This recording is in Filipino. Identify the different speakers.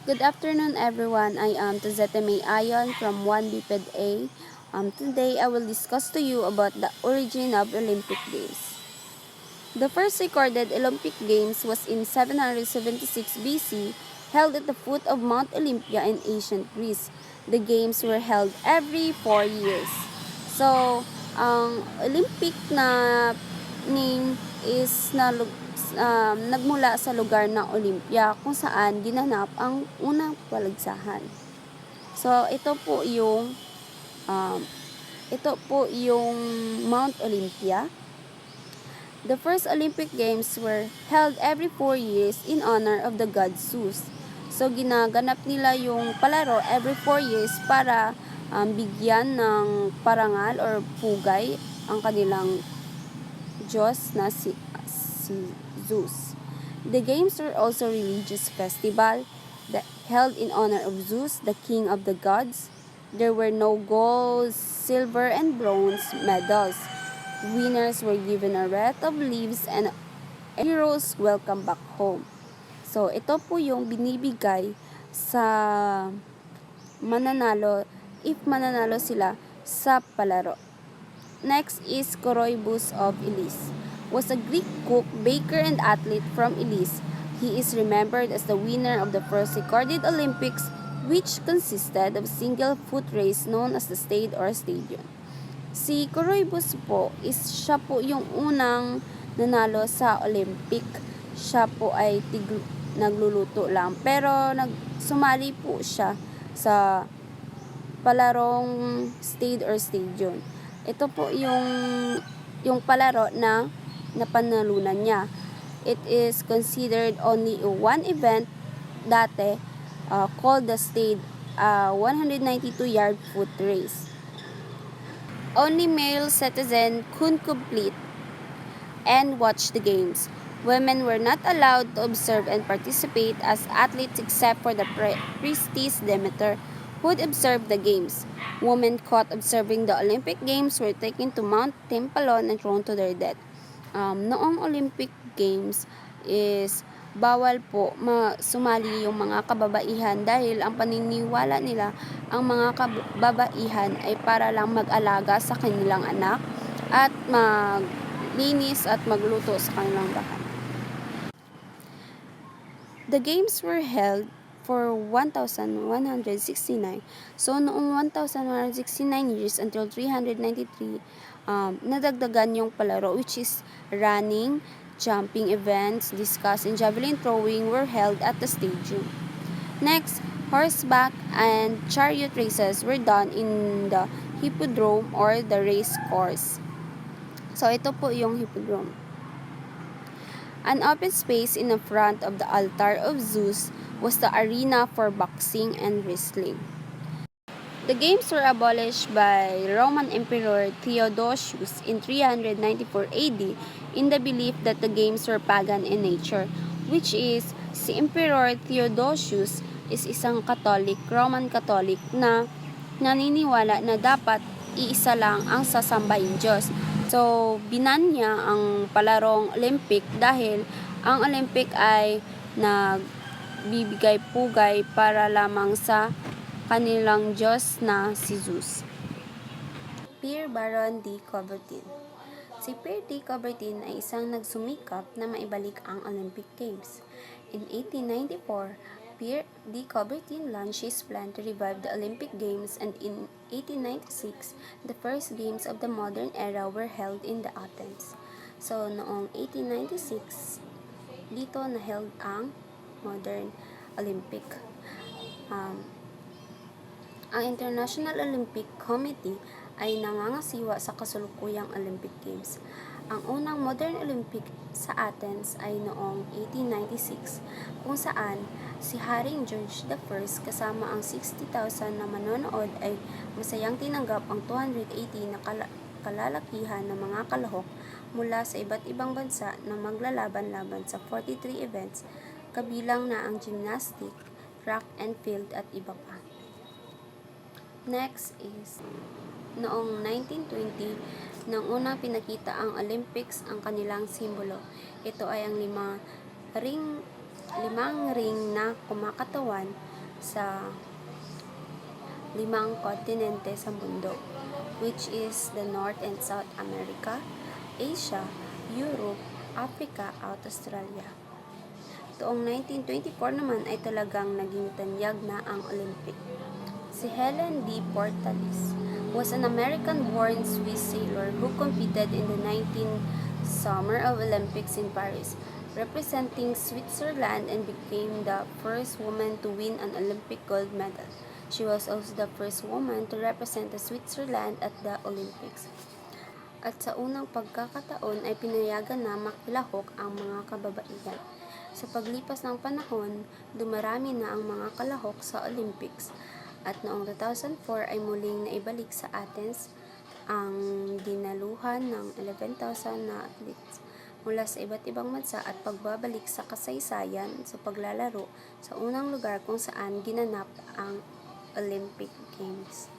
Speaker 1: Good afternoon, everyone. I am Tazete May Ayon from 1BPED A. Today, I will discuss to you about the origin of Olympic Games. The first recorded Olympic Games was in 776 BC, held at the foot of Mount Olympia in ancient Greece. The Games were held every 4 years. So, ang Olympic na name is nagmula sa lugar ng Olympia kung saan ginanap ang unang paligsahan. So, um, ito po yung Mount Olympia. The first Olympic Games were held every 4 years in honor of the god Zeus. So, ginaganap nila yung palaro every 4 years para bigyan ng parangal or pugay ang kanilang Diyos na si Zeus. The games were also religious festival that held in honor of Zeus, the king of the gods. There were no gold, silver, and bronze medals. Winners were given a wreath of leaves and heroes welcome back home. So, ito po yung binibigay sa mananalo if mananalo sila sa palaro. Next is Coroebus of Elis. Was a Greek cook, baker, and athlete from Elis. He is remembered as the winner of the first recorded Olympics, which consisted of a single foot race known as the Stade or Stadion. Si Coroebus po siya po yung unang nanalo sa Olympic. Siya po ay nagluluto lang. Pero sumali po siya sa palarong Stade or Stadion. Ito po yung palaro na napanalunan niya. It is considered only one event dati called the Stade 192-yard foot race. Only male citizen could complete and watch the games. Women were not allowed to observe and participate as athletes except for the priestess Demeter, who would observe the games. Women caught observing the Olympic Games were taken to Mount Tempalon and thrown to their death. Noong Olympic Games is bawal po sumali yung mga kababaihan dahil ang paniniwala nila ang mga kababaihan ay para lang mag-alaga sa kanilang anak at maglinis at magluto sa kanilang bahay. The games were held for 1,169. So, noong 1,169 years until 393, nadagdagan yung palaro, which is running, jumping events, discus, and javelin throwing were held at the stadium. Next, horseback and chariot races were done in the hippodrome or the race course. So, ito po yung hippodrome. An open space in the front of the altar of Zeus was the arena for boxing and wrestling. The games were abolished by Roman Emperor Theodosius in 394 AD in the belief that the games were pagan in nature, which is si Emperor Theodosius is isang Roman Catholic na naniniwala na dapat iisa lang ang sasambahin Diyos. So, binan niya ang palarong Olympic dahil ang Olympic ay nagbibigay pugay para lamang sa kanilang Diyos na si Zeus. Pierre Baron de Coubertin. Si Pierre de Coubertin ay isang nagsumikap na maibalik ang Olympic Games. In 1894, Pierre de Coubertin launched his plan to revive the Olympic Games, and in 1896, the first games of the modern era were held in the Athens. So, noong 1896, dito na-held ang modern Olympic. Ang International Olympic Committee ay nangangasiwa sa kasulukuyang Olympic Games. Ang unang modern Olympic sa Athens ay noong 1896, kung saan si Haring George I kasama ang 60,000 na manonood ay masayang tinanggap ang 280 na kalalakihan ng mga kalahok mula sa iba't ibang bansa na maglalaban-laban sa 43 events, kabilang na ang gymnastic, track and field at iba pa. Next is, noong 1920, nang unang pinakita ang Olympics ang kanilang simbolo. Ito ay ang limang ring na kumakatawan sa 5 kontinente sa mundo, which is the North and South America, Asia, Europe, Africa at Australia. Taong 1924 naman ay talagang naging tanyag na ang Olympic. Si Helen D. Portalis was an American-born Swiss sailor who competed in the 19th Summer of Olympics in Paris, representing Switzerland, and became the first woman to win an Olympic gold medal. She was also the first woman to represent Switzerland at the Olympics. At sa unang pagkakataon ay pinayagan na makilahok ang mga kababaihan. Sa paglipas ng panahon, dumarami na ang mga kalahok sa Olympics. At noong 2004 ay muling naibalik sa Athens ang dinaluhan ng 11,000 na athletes mula sa iba't ibang bansa at pagbabalik sa kasaysayan sa paglalaro sa unang lugar kung saan ginanap ang Olympic Games.